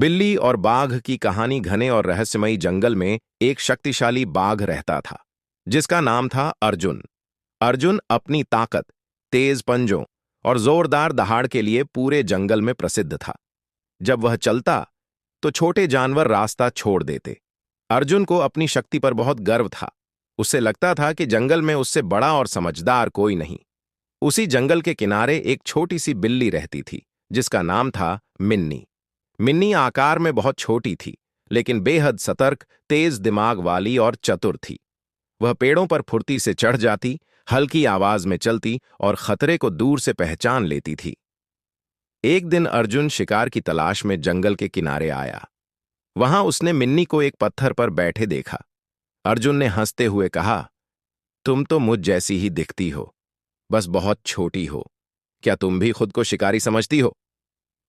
बिल्ली और बाघ की कहानी। घने और रहस्यमयी जंगल में एक शक्तिशाली बाघ रहता था जिसका नाम था अर्जुन। अर्जुन अपनी ताकत, तेज पंजों और जोरदार दहाड़ के लिए पूरे जंगल में प्रसिद्ध था। जब वह चलता तो छोटे जानवर रास्ता छोड़ देते। अर्जुन को अपनी शक्ति पर बहुत गर्व था। उसे लगता था कि जंगल में उससे बड़ा और समझदार कोई नहीं। उसी जंगल के किनारे एक छोटी सी बिल्ली रहती थी जिसका नाम था मिन्नी। मिन्नी आकार में बहुत छोटी थी, लेकिन बेहद सतर्क, तेज दिमाग वाली और चतुर थी। वह पेड़ों पर फुर्ती से चढ़ जाती, हल्की आवाज में चलती और खतरे को दूर से पहचान लेती थी। एक दिन अर्जुन शिकार की तलाश में जंगल के किनारे आया। वहां उसने मिन्नी को एक पत्थर पर बैठे देखा। अर्जुन ने हंसते हुए कहा, तुम तो मुझ जैसी ही दिखती हो, बस बहुत छोटी हो। क्या तुम भी खुद को शिकारी समझती हो?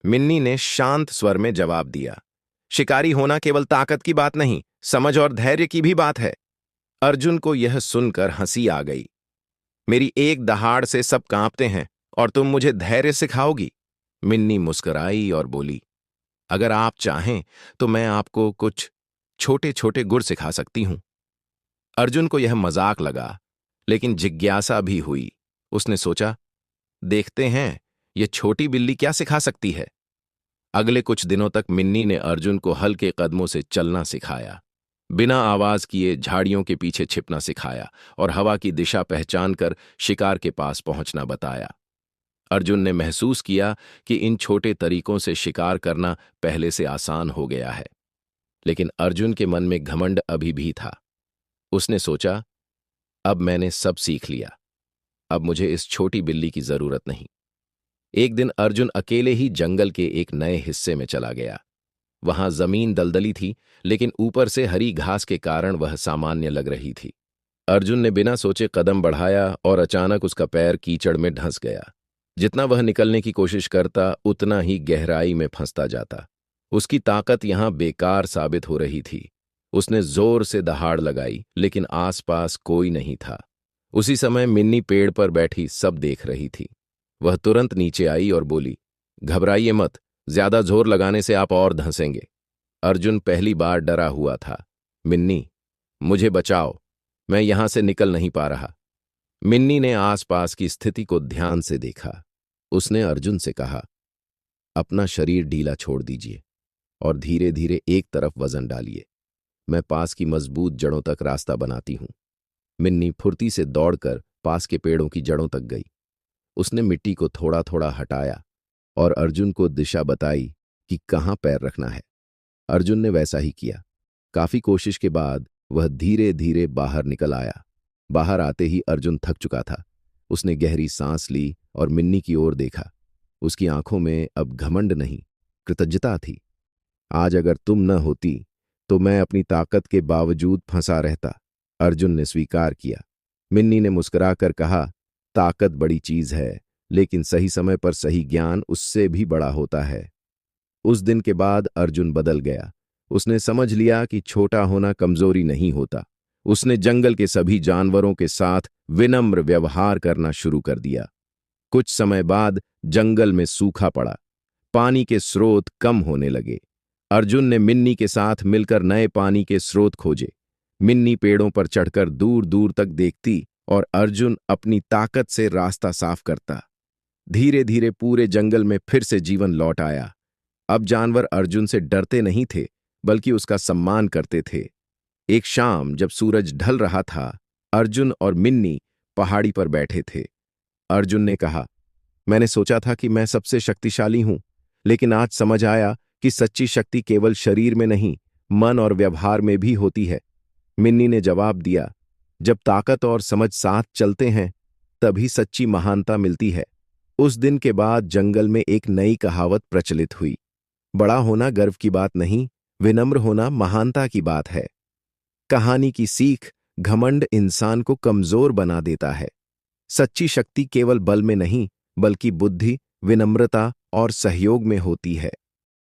मिन्नी ने शांत स्वर में जवाब दिया, शिकारी होना केवल ताकत की बात नहीं, समझ और धैर्य की भी बात है। अर्जुन को यह सुनकर हंसी आ गई। मेरी एक दहाड़ से सब कांपते हैं और तुम मुझे धैर्य सिखाओगी? मिन्नी मुस्कुराई और बोली, अगर आप चाहें तो मैं आपको कुछ छोटे छोटे गुर सिखा सकती हूं। अर्जुन को यह मजाक लगा, लेकिन जिज्ञासा भी हुई। उसने सोचा, देखते हैं यह छोटी बिल्ली क्या सिखा सकती है। अगले कुछ दिनों तक मिन्नी ने अर्जुन को हल्के कदमों से चलना सिखाया, बिना आवाज किए झाड़ियों के पीछे छिपना सिखाया और हवा की दिशा पहचानकर शिकार के पास पहुंचना बताया। अर्जुन ने महसूस किया कि इन छोटे तरीकों से शिकार करना पहले से आसान हो गया है। लेकिन अर्जुन के मन में घमंड अभी भी था। उसने सोचा, अब मैंने सब सीख लिया, अब मुझे इस छोटी बिल्ली की जरूरत नहीं। एक दिन अर्जुन अकेले ही जंगल के एक नए हिस्से में चला गया। वहां जमीन दलदली थी, लेकिन ऊपर से हरी घास के कारण वह सामान्य लग रही थी। अर्जुन ने बिना सोचे कदम बढ़ाया और अचानक उसका पैर कीचड़ में धंस गया। जितना वह निकलने की कोशिश करता, उतना ही गहराई में फंसता जाता। उसकी ताकत यहां बेकार साबित हो रही थी। उसने जोर से दहाड़ लगाई, लेकिन आसपास कोई नहीं था। उसी समय मिन्नी पेड़ पर बैठी सब देख रही थी। वह तुरंत नीचे आई और बोली, घबराइए मत, ज्यादा जोर लगाने से आप और धंसेंगे। अर्जुन पहली बार डरा हुआ था। मिन्नी, मुझे बचाओ, मैं यहां से निकल नहीं पा रहा। मिन्नी ने आसपास की स्थिति को ध्यान से देखा। उसने अर्जुन से कहा, अपना शरीर ढीला छोड़ दीजिए और धीरे धीरे एक तरफ वजन डालिए। मैं पास की मजबूत जड़ों तक रास्ता बनाती हूं। मिन्नी फुर्ती से दौड़कर पास के पेड़ों की जड़ों तक गई। उसने मिट्टी को थोड़ा थोड़ा हटाया और अर्जुन को दिशा बताई कि कहाँ पैर रखना है। अर्जुन ने वैसा ही किया। काफी कोशिश के बाद वह धीरे धीरे बाहर निकल आया। बाहर आते ही अर्जुन थक चुका था। उसने गहरी सांस ली और मिन्नी की ओर देखा। उसकी आंखों में अब घमंड नहीं, कृतज्ञता थी। आज अगर तुम न होती तो मैं अपनी ताकत के बावजूद फंसा रहता, अर्जुन ने स्वीकार किया। मिन्नी ने मुस्कुराकर कहा, ताकत बड़ी चीज है, लेकिन सही समय पर सही ज्ञान उससे भी बड़ा होता है। उस दिन के बाद अर्जुन बदल गया। उसने समझ लिया कि छोटा होना कमजोरी नहीं होता। उसने जंगल के सभी जानवरों के साथ विनम्र व्यवहार करना शुरू कर दिया। कुछ समय बाद जंगल में सूखा पड़ा। पानी के स्रोत कम होने लगे। अर्जुन ने मिन्नी के साथ मिलकर नए पानी के स्रोत खोजे। मिन्नी पेड़ों पर चढ़कर दूर दूर तक देखती और अर्जुन अपनी ताकत से रास्ता साफ करता। धीरे धीरे पूरे जंगल में फिर से जीवन लौट आया। अब जानवर अर्जुन से डरते नहीं थे, बल्कि उसका सम्मान करते थे। एक शाम जब सूरज ढल रहा था, अर्जुन और मिन्नी पहाड़ी पर बैठे थे। अर्जुन ने कहा, मैंने सोचा था कि मैं सबसे शक्तिशाली हूं, लेकिन आज समझ आया कि सच्ची शक्ति केवल शरीर में नहीं, मन और व्यवहार में भी होती है। मिन्नी ने जवाब दिया, जब ताकत और समझ साथ चलते हैं, तभी सच्ची महानता मिलती है। उस दिन के बाद जंगल में एक नई कहावत प्रचलित हुई, बड़ा होना गर्व की बात नहीं, विनम्र होना महानता की बात है। कहानी की सीख, घमंड इंसान को कमजोर बना देता है। सच्ची शक्ति केवल बल में नहीं, बल्कि बुद्धि, विनम्रता और सहयोग में होती है।